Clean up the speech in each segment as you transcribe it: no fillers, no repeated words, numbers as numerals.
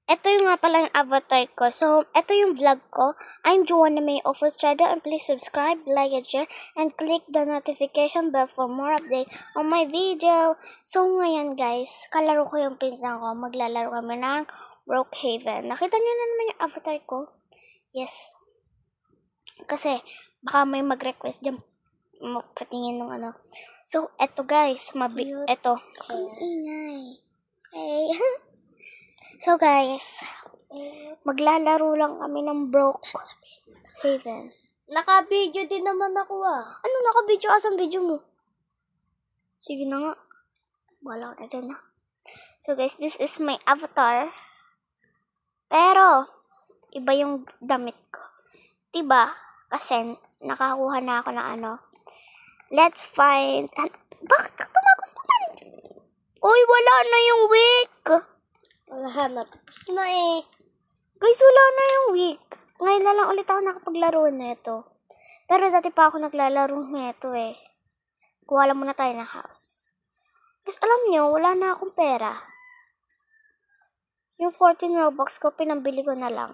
Ito yung nga pala yung avatar ko. So, ito yung vlog ko. I'm Joanna May of Estrada, and please subscribe, like, and share, and click the notification bell for more update on my video. So, ngayon guys, kalaro ko yung pinsan ko. Maglalaro kami ng Brookhaven. Nakita niyo na naman yung avatar ko? Yes. Kasi, baka may mag-request dyan magpatingin ng ano. So, eto guys, eto. Ang ingay. Hey. So guys, maglalaro lang kami ng Brookhaven. Naka-video din naman ako Ano naka-video? Asan video mo? Sige na nga. Wala na dyan na. So guys, this is my avatar. Pero, iba yung damit ko. Diba? Kasi, nakakuha na ako ng ano. Let's find... Bakit tumagos naman? Uy, wala na yung wig! Wala na. Tapos na eh. Guys, wala na yung week. Ngayon na lang ulit ako nakapaglaro nito. Pero dati pa ako naglalaro nito eh. Kuha lang muna tayo ng house. Guys, alam nyo, wala na akong pera. Yung 14 Robux ko, pinambili ko na lang.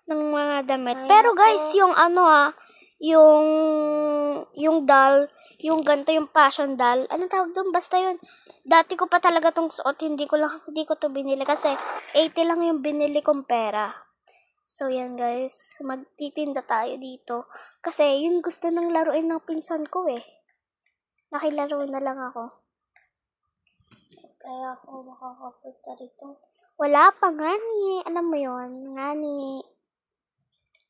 Ng mga damit. Ay, pero ako. guys, yung ano yung doll, yung ganito, yung fashion doll. Anong tawag doon? Basta yun. Dati ko pa talaga tong suot, hindi ko to binili kasi 80 lang yung binili kong pera. So yan guys, magtitinda tayo dito kasi yun gusto nang laruin ng pinsan ko eh. Nakilaro na lang ako. Kaya ako makakapunta dito. Wala pa nga ni, alam mo yun, nga ni.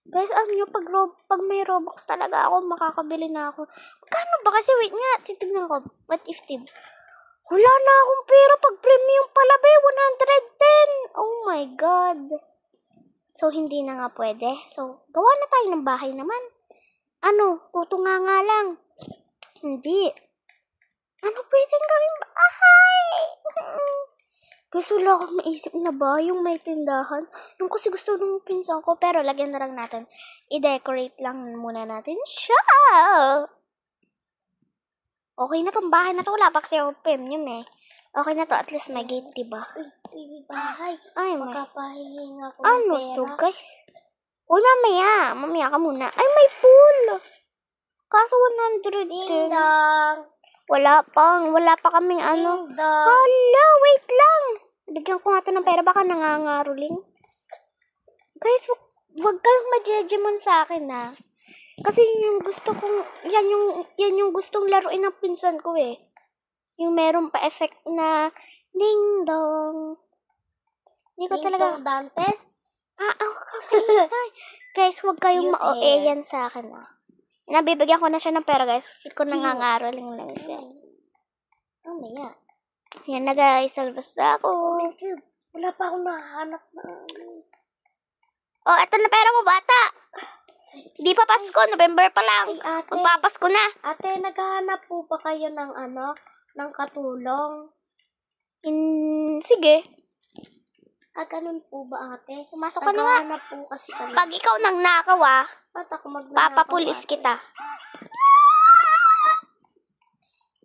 Guys, alam nyo, pag may Robux talaga ako, makakabili na ako. Magkano ba kasi? Wait nga, titignan ko. What if tip? Wala na akong pera pag premium pala ba, 110. Oh my God. So, hindi na nga pwede. So, gawa na tayo ng bahay naman. Ano, tutunga nga lang. Hindi. Ano pwedeng gawing bahay? Guys, wala akong maisip na ba yung may tindahan. Yung kasi gusto nung pinsan ko, pero lagyan na lang natin. I-decorate lang muna natin siya. Okay na tong bahay na to. Wala pa kasi yung premium eh. Okay na to. At least may gate, diba? Uy, bahay. Ay, may. Makapahingi ako ng Ano pera. to, guys? Uy, mamaya. Mamaya ka muna. Ay, may pool. Kaso 100 din. Ding-dong. Wala pa kaming ano. Ding-dong. Hala, wait lang. Bigyan ko nga to ng pera. Baka nangangaruling. Guys, wag kayong ma-judgment sa akin ha. Kasi yung gusto kong, yan yung gustong laruin ng pinsan ko eh. Yung meron pa effect na ding dong. Hindi ko talaga. Ding-dong Dantes. Ako kamay. Guys, wag kayong Cute ma-OA yan sa akin ha. Nabibigyan ko na siya ng pera guys. Feel ko nangangaroling lang siya. Mamaya. Yan na guys, salvas na ako. Wala pa akong nahanap na. Oh, eto na pera mo bata. Hindi pa Pasko, November pa lang. Ay, ate. Magpapasko na. Ate, naghahanap po ba kayo ng ng katulong? Sige. Ganun po ba ate? Pumasok ka na nga. Naghahanap po kasi kami. Pag ikaw nang nakaw Ba't ako magnanakaw, papapulis ate? kita.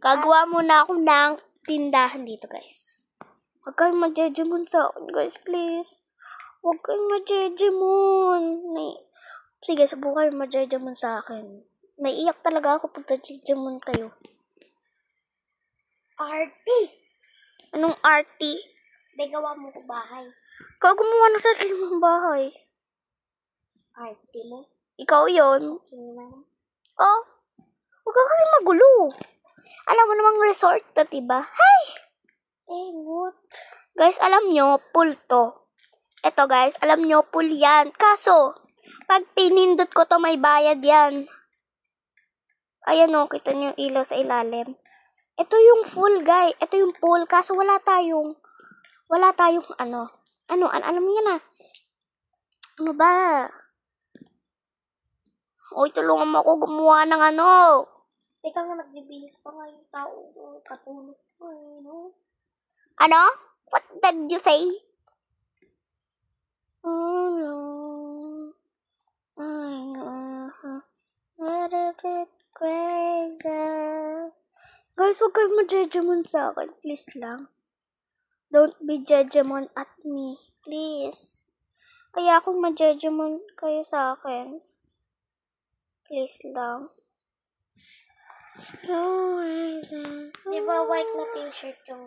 Gagawa muna ako ng tindahan dito guys. Huwag kayong ma-judgment sa akin guys, please. Huwag kayong ma-judgment. Sige, subukan kayo ma-judgment sa akin. Naiiyak talaga ako pag na-judgment kayo. Arty! Anong arty? Gawa mo ko bahay. Ikaw gumawa ng sarili mong bahay. Arty mo? Ikaw yon. Okay naman. Oh, huwag ka kasi magulo. Alam mo namang resort to, diba? Hey! What? Guys, alam nyo, pool to. Eto guys, alam nyo, pool yan. Kaso, pag pinindot ko to, may bayad yan. Ayan o, kita nyo yung ilaw sa ilalim. Ito yung pool, guys. Ito yung pool. Kaso wala tayong alam mo yan ah. Ano ba? Uy, tulungan mo ako gumawa ng ano. Teka nga, nagbibihis pa nga yung tao. Katulog ko no? Ano? What did you say? What a bit crazy. Guys, huwag kayong ma-judgment sa akin. Please lang. Don't be judgment at me. Please. Kaya kung ma-judgment kayo sa akin. Please lang. Di ba white na t-shirt yung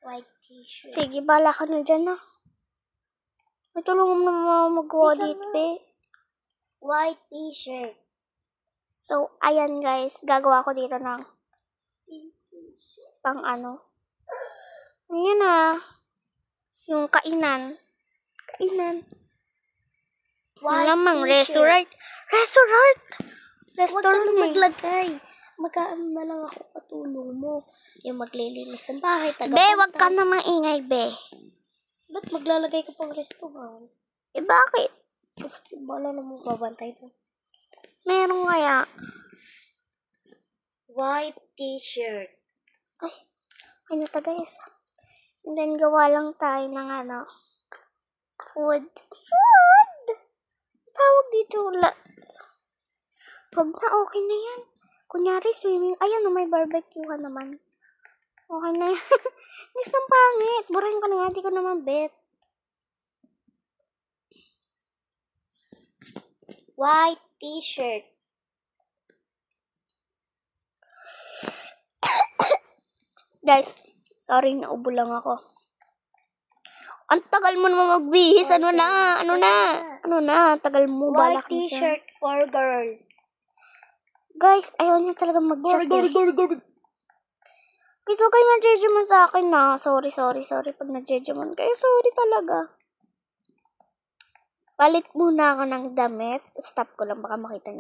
white t-shirt? Sige, bala ka na dyan na. Matulungan mo naman mag-audit, be. White t-shirt. So, ayan guys. Gagawa ko dito ng pang ano. Ayan na. Yung kainan. Kainan. White Lamang, t-shirt. Restaurant! Huwag ka Restaurant na eh. maglagay. Magkaan na lang ako patulong mo. Yung maglilinis ng bahay. Be, wag ka na maingay, be. Ba't maglalagay ka pang restaurant? Eh, bakit? Bala na mo babantay mo. Meron kaya. White t-shirt. Ay, ano to guys? And then, gawa lang tayo ng ano. Food. Food! Tawag dito. Wag na, okay na yan. Kunyari, swimming. Ayan, may barbecue ka naman. Okay na yan. Isang pangit. Burahin ko na nga. Di ko naman bet. White t-shirt. Guys, sorry, naubo lang ako. Ang tagal mo naman magbihis. Ano na? Tagal mo. White Balak na dyan. t-shirt for girl. Guys, ayaw niya talaga mag-chat eh. Guys, huwag kayo na-judgment sa akin na. Sorry. Pag na-judgment kayo, sorry talaga. Palit muna ako ng damit. Stop ko lang, baka makita niyo.